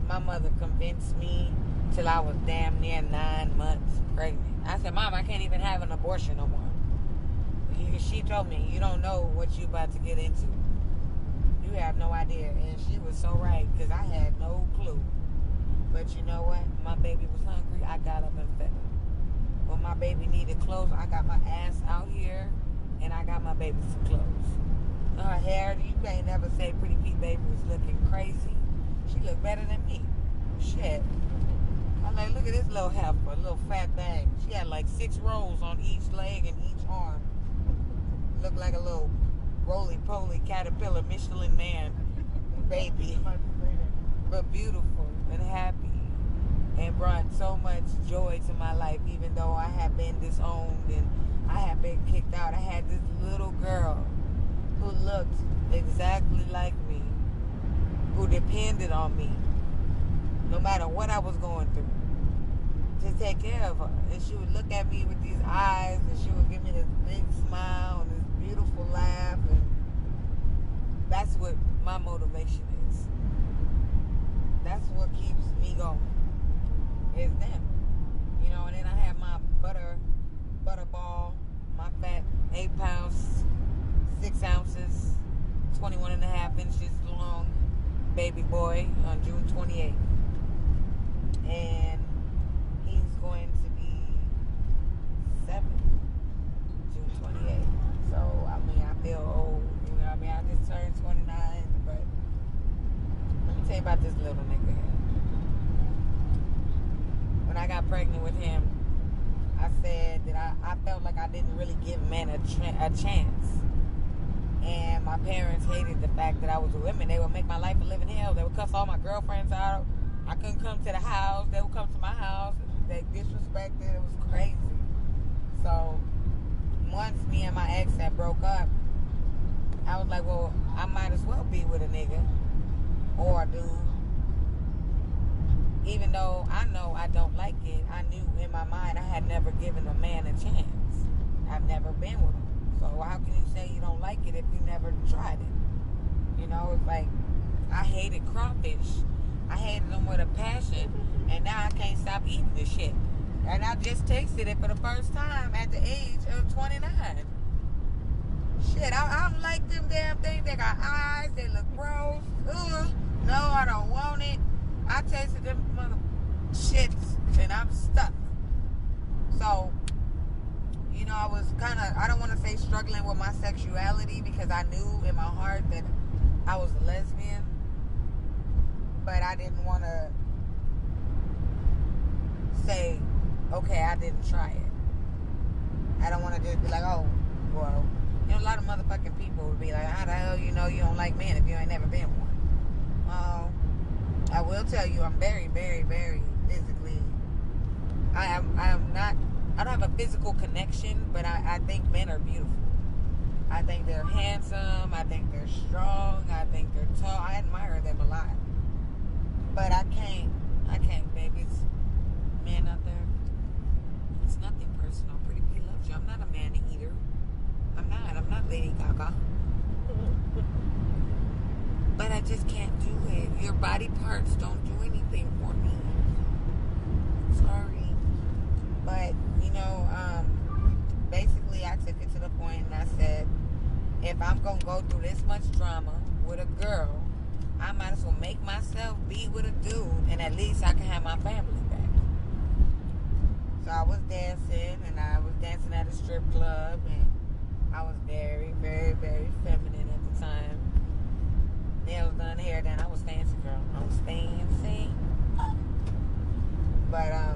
my mother convinced me till I was damn near 9 months pregnant. I said, Mom, I can't even have an abortion no more. She told me, you don't know what you about to get into. You have no idea. And she was so right, because I had no clue. But you know what? My baby was hungry. I got up and fed her. When my baby needed clothes, I got my ass out here, and I got my baby some clothes. Her hair, you can't never say Pretty Pete Baby was looking crazy. She looked better than me. Shit. I'm like, look at this little heifer, little fat thing. She had like 6 rolls on each leg and each arm. Looked like a little roly-poly caterpillar Michelin man baby. But beautiful and happy. And brought so much joy to my life, even though I had been disowned and I had been kicked out. I had this little girl who looked exactly like me, who depended on me, no matter what I was going through, to take care of her. And she would look at me with these eyes, and she would give me this big smile and this beautiful laugh, and that's what my motivation is. That's what keeps me going. Is them. You know, and then I have my butterball, my fat 8 pounds, 6 ounces, 21 and a half inches long baby boy on June 28th. And he's going to be 7, June 28th. So, I mean, I feel old. You know what I mean? I just turned 29, but let me tell you about this little nigga here. When I got pregnant with him, I said that I felt like I didn't really give men a chance. And my parents hated the fact that I was a woman. They would make my life a living hell. They would cuss all my girlfriends out. I couldn't come to the house. They would come to my house. They disrespected. It was crazy. So once me and my ex had broke up, I was like, well, I might as well be with a nigga or a dude. Even though I know I don't like it, I knew in my mind I had never given a man a chance. I've never been with him. So how can you say you don't like it if you never tried it? You know, it's like, I hated crawfish. I hated them with a passion, and now I can't stop eating this shit. And I just tasted it for the first time at the age of 29. Shit, I don't like them damn things. They got eyes, they look gross. Ugh. No, I don't want it. I tasted them mother shits, and I'm stuck. So, you know, I was kind of, I don't want to say struggling with my sexuality, because I knew in my heart that I was a lesbian, but I didn't want to say, okay, I didn't try it. I don't want to just be like, oh, well, you know, a lot of motherfucking people would be like, how the hell you know you don't like men if you ain't never been one? I will tell you, I'm very, very, very physically, I don't have a physical connection, but I think men are beautiful. I think they're handsome. I think they're strong. I think they're tall. I admire them a lot. But I can't, baby. It's men out there. It's nothing personal. Pretty P loves you. I'm not a man eater. I'm not Lady Gaga. But I just can't do it. Your body parts don't do anything for me. Sorry. But, you know, basically I took it to the point and I said, if I'm going to go through this much drama with a girl, I might as well make myself be with a dude, and at least I can have my family back. So I was dancing, and I was dancing at a strip club, and I was very, very, very feminine at the time. Nails done, hair done. I was fancy, girl. I was fancy. But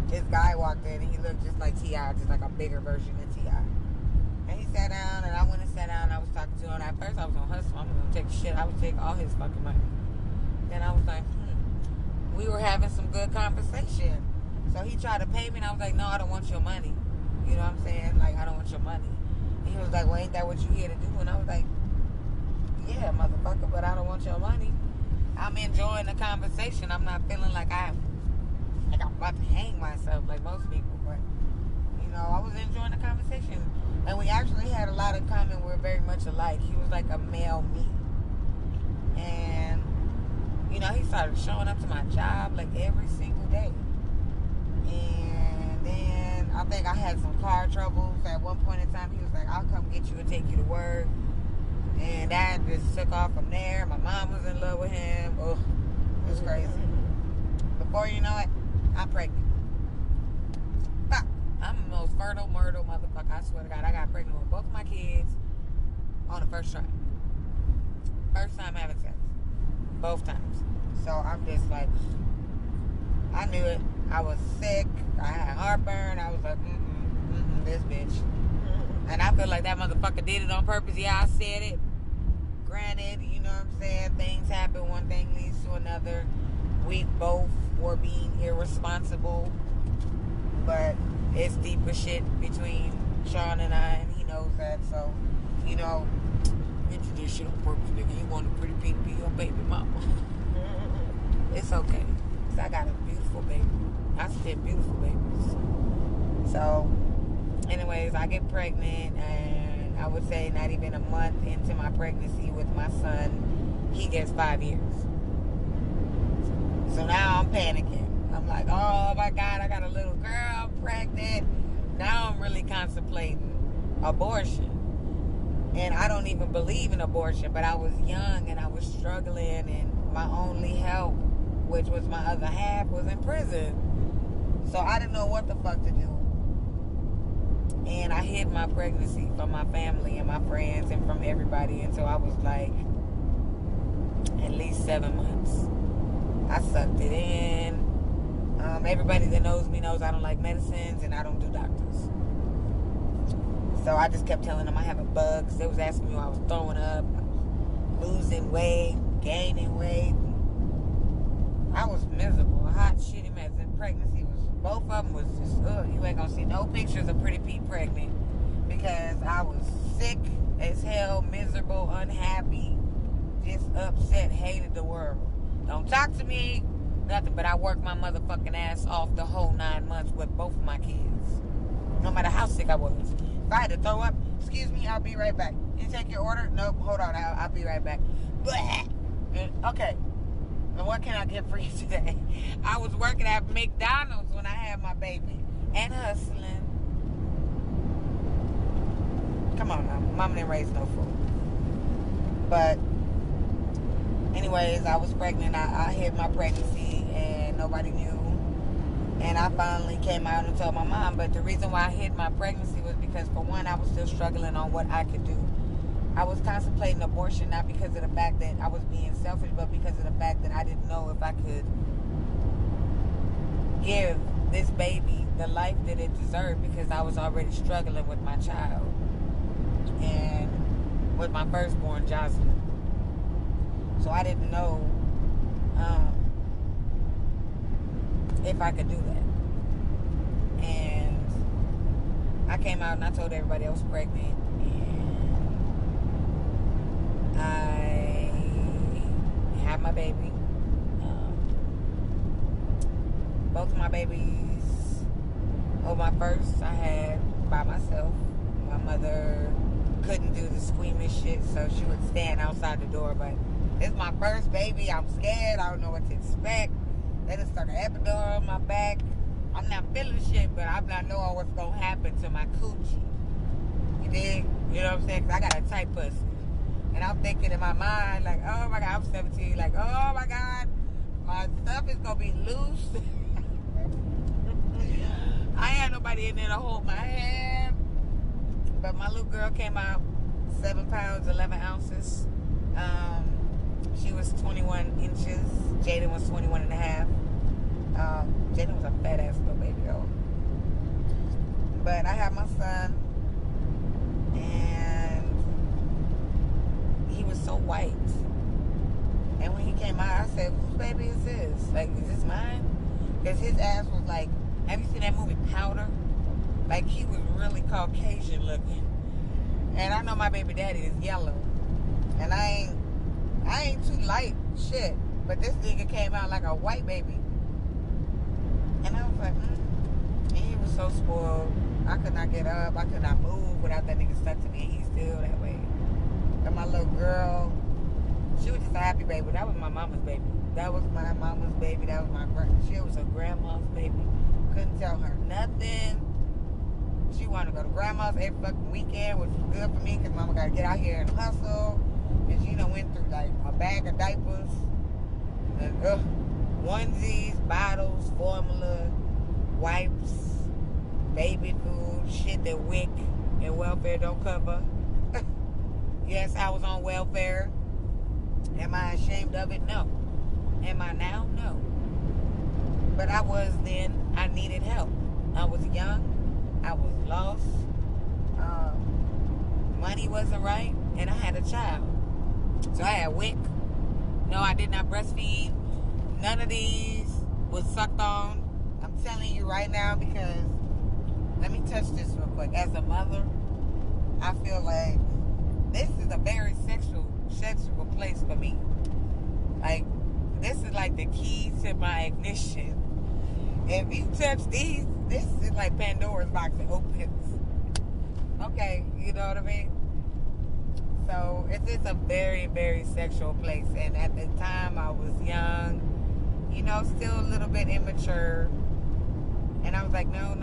this guy walked in, and he looked just like T.I., just like a bigger version of T.I. And he sat down, and I went and sat down, and I was talking to him. And at first, I was gonna hustle. I'm gonna take shit. I would take all his fucking money. Then I was like, we were having some good conversation. So he tried to pay me, and I was like, no, I don't want your money. You know what I'm saying? Like, I don't want your money. And he was like, well, ain't that what you here to do? And I was like, yeah, motherfucker, but I don't want your money. I'm enjoying the conversation. I'm not feeling like I'm about to hang myself like most people, but, you know, I was enjoying the conversation. And we actually had a lot in common. We're very much alike. He was like a male me. And You know, he started showing up to my job like every single day. And then I think I had some car troubles at one point in time. He was like, I'll come get you and take you to work. And that just took off from there. My mom was in love with him. Ugh, it was crazy. Before you know it, I'm pregnant. Fuck. I'm the most fertile, myrtle motherfucker. I swear to God, I got pregnant with both my kids on the first try. First time having sex. Both times. So I'm just like, I knew it. I was sick. I had heartburn. I was like, this bitch. And I feel like that motherfucker did it on purpose. Yeah, I said it. Granted, you know what I'm saying? Things happen. One thing leads to another. We both were being irresponsible. But it's deeper shit between Sean and I, and he knows that. So, you know, you did this shit on purpose, nigga. You want a pretty pee to be your baby mama. It's okay. Because I got a beautiful baby. I spit beautiful babies. So, anyways, I get pregnant, and I would say not even a month into my pregnancy with my son, he gets 5 years. So now I'm panicking. I'm like, oh my God, I got a little girl pregnant. Now I'm really contemplating abortion. And I don't even believe in abortion, but I was young and I was struggling, and my only help, which was my other half, was in prison. So I didn't know what the fuck to do. And I hid my pregnancy from my family and my friends and from everybody until I was like at least 7 months. I sucked it in. Everybody that knows me knows I don't like medicines and I don't do doctors. So I just kept telling them I have a bug, because they was asking me why I was throwing up, losing weight, gaining weight. I was miserable, a hot, shitty mess. And pregnancy was, both of them was just, you ain't gonna see no pictures of Pretty Pete pregnant, because I was sick as hell, miserable, unhappy, just upset, hated the world. Don't talk to me, nothing, but I worked my motherfucking ass off the whole 9 months with both of my kids. No matter how sick I was. If I had to throw up, excuse me, I'll be right back. You take your order? Nope, hold on, I'll be right back. Okay. And what can I get for you today? I was working at McDonald's when I had my baby. And hustling. Come on now. Mama didn't raise no fool. But anyways, I was pregnant. I hid my pregnancy and nobody knew. And I finally came out and told my mom. But the reason why I hid my pregnancy was because, for one, I was still struggling on what I could do. I was contemplating abortion, not because of the fact that I was being selfish, but because of the fact that I didn't know if I could give this baby the life that it deserved, because I was already struggling with my child and with my firstborn, Jocelyn. So I didn't know if I could do that. And I came out and I told everybody I was pregnant. I had my baby. Both of my babies, my first I had by myself. My mother couldn't do the squeamish shit, so she would stand outside the door. But it's my first baby. I'm scared. I don't know what to expect. They just started epidural on my back. I'm not feeling shit, but I'm not knowing what's going to happen to my coochie. You dig? You know what I'm saying? 'Cause I got a tight pussy. And I'm thinking in my mind, like, oh my God, I'm 17. Like, oh my God, my stuff is going to be loose. I ain't had nobody in there to hold my hand. But my little girl came out 7 pounds, 11 ounces. She was 21 inches. Jaden was 21 and a half. Jaden was a fat ass little baby though. But I had my son, and he was so white. And when he came out, I said, whose baby is this? Like, is this mine? Because his ass was like, have you seen that movie Powder? Like, he was really Caucasian looking. And I know my baby daddy is yellow. And I ain't too light shit. But this nigga came out like a white baby. And I was like, And he was so spoiled. I could not get up. I could not move without that nigga stuck to me. He's still that way. And my little girl, she was just a happy baby. That was my mama's baby. That was my mama's baby. That was she was her grandma's baby. Couldn't tell her nothing. She wanted to go to grandma's every fucking weekend, which was good for me because mama got to get out here and hustle. And she done went through like a bag of diapers, and, onesies, bottles, formula, wipes, baby food, shit that WIC and welfare don't cover. Yes, I was on welfare. Am I ashamed of it? No. Am I now? No. But I was then. I needed help. I was young. I was lost. Money wasn't right. And I had a child. So I had WIC. No, I did not breastfeed. None of these was sucked on. I'm telling you right now because, let me touch this real quick. As a mother, I feel like this is a very sexual place for me. Like, this is like the key to my ignition. If you touch these, this is like Pandora's box that opens. Okay, you know what I mean? So it's a very, very sexual place. And at the time I was young, you know, still a little bit immature. And I was like, no.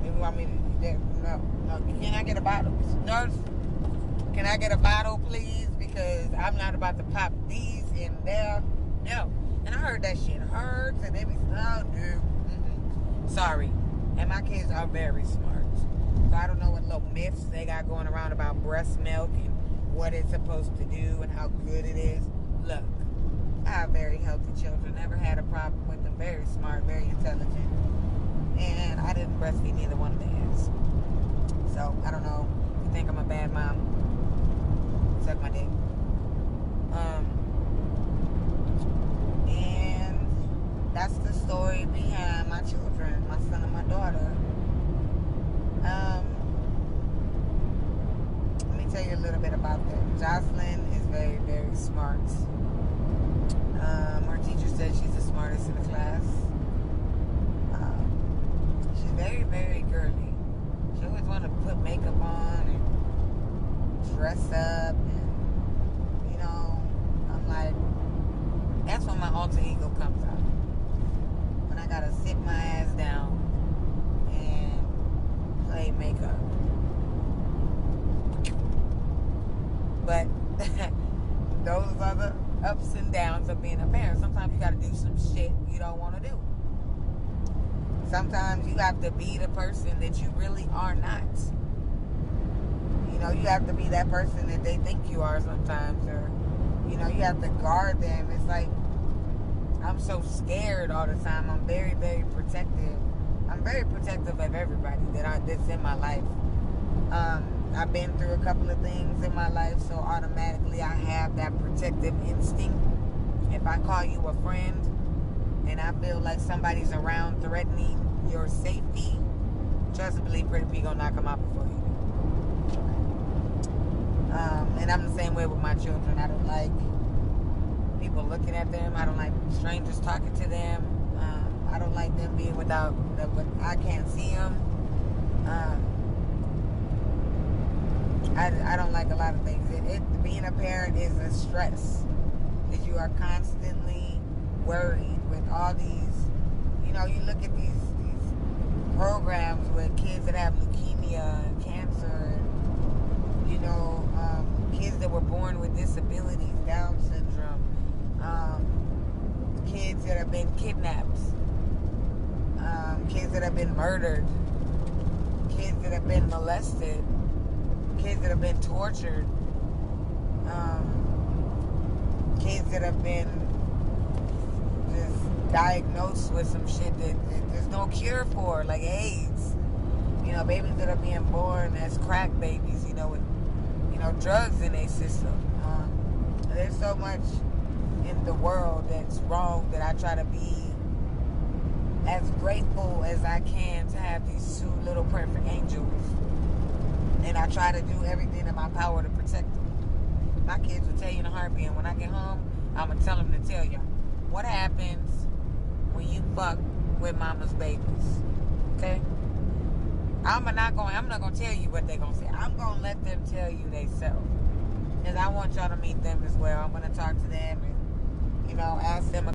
You want me to, no. Can I get a bottle? Nurse, can I get a bottle, please? Because I'm not about to pop these in there. No. And I heard that shit hurts, and they be, oh, dude. Sorry. And my kids are very smart. So I don't know what little myths they got going around about breast milk and what it's supposed to do and how good it is. Look, I have very healthy children. Never had a problem with them. Very smart, very intelligent. And I didn't breastfeed neither one of theirs. So, I don't know. You think I'm a bad mom? Suck my dick. And that's the story behind my children, my son and my daughter. Let me tell you a little bit about them. Jocelyn is very, very smart. Her teacher said she's the smartest in the class. She's very, very girly. She always want to put makeup on and dress up, and, you know, I'm like, that's when my alter ego comes out. When I gotta sit my ass down and play makeup. But those are the ups and downs of being a parent. Sometimes you gotta do some shit you don't want to do. Sometimes you have to be the person that you really are not. You know, you have to be that person that they think you are sometimes, or, you know, you have to guard them. It's like, I'm so scared all the time. I'm very, very protective. I'm very protective of everybody that's in my life. I've been through a couple of things in my life, so automatically I have that protective instinct. If I call you a friend and I feel like somebody's around threatening your safety, trust and believe pretty people gonna knock them out before you do. And I'm the same way with my children. I don't like people looking at them. I don't like strangers talking to them. I don't like them being without, I can't see them. I don't like a lot of things. Being a parent is a stress, because you are constantly worried with all these, you know, you look at these programs with kids that have leukemia and cancer, and, you know, kids that were born with disabilities, Down syndrome, kids that have been kidnapped, kids that have been murdered, kids that have been molested, kids that have been tortured, kids that have been just diagnosed with some shit that there's no cure for, like AIDS. You know, babies that are being born as crack babies, you know, with, you know, drugs in their system. There's so much in the world that's wrong that I try to be as grateful as I can to have these two little perfect angels. And I try to do everything in my power to protect them. My kids will tell you in a heartbeat. And when I get home, I'm going to tell them to tell you what happens when you fuck with mama's babies. Okay? I'm not going to tell you what they're going to say. I'm going to let them tell you themselves. Because I want y'all to meet them as well. I'm going to talk to them and, ask them